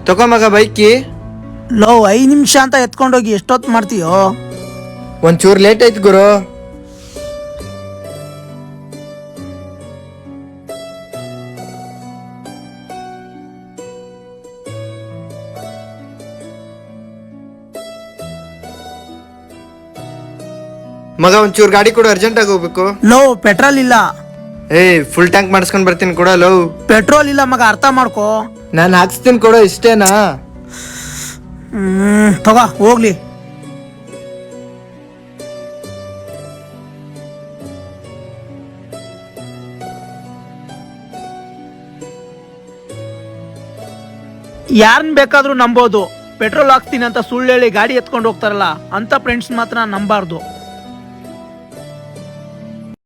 ತಗೋ ಮಗ ಬೈಕಿ. ಲೋ 5 ನಿಮಿಷ ಅಂತ ಎತ್ಕೊಂಡೋಗಿ ಎಷ್ಟೊತ್ತು ಮಾಡ್ತೀಯೋ? ಒಂಚೂರು ಲೇಟ್ ಆಯ್ತು ಗುರು. ಮಗ ಒಂಚೂರು ಗಾಡಿ ಕೊಡು, ಅರ್ಜೆಂಟ್ ಆಗಿ ಹೋಗ್ಬೇಕು. ಲೋ ಪೆಟ್ರೋಲ್ ಇಲ್ಲ. ಫುಲ್ ಟ್ಯಾಂಕ್ ಮಾಡಿಸ್ಕೊಂಡ್ ಬರ್ತೀನಿ ಕೊಡ. ಲೋ ಪೆಟ್ರೋಲ್ ಇಲ್ಲ ಮಗ, ಅರ್ಥ ಮಾಡ್ಕೋ. ನಾನು ಹಾಕ್ಸ್ತೀನಿ ಕೊಡೋ, ಇಷ್ಟೇನಾ? ತಗೋ ಹೋಗ್ಲಿ. ಯಾರನ್ನ ಬೇಕಾದ್ರೂ ನಂಬೋದು, ಪೆಟ್ರೋಲ್ ಹಾಕ್ತೀನಿ ಅಂತ ಸುಳ್ಳು ಹೇಳಿ ಗಾಡಿ ಎತ್ಕೊಂಡು ಹೋಗ್ತಾರಲ್ಲ ಅಂತ ಫ್ರೆಂಡ್ಸ್ ಮಾತ್ರ ನಂಬಾರ್ದು.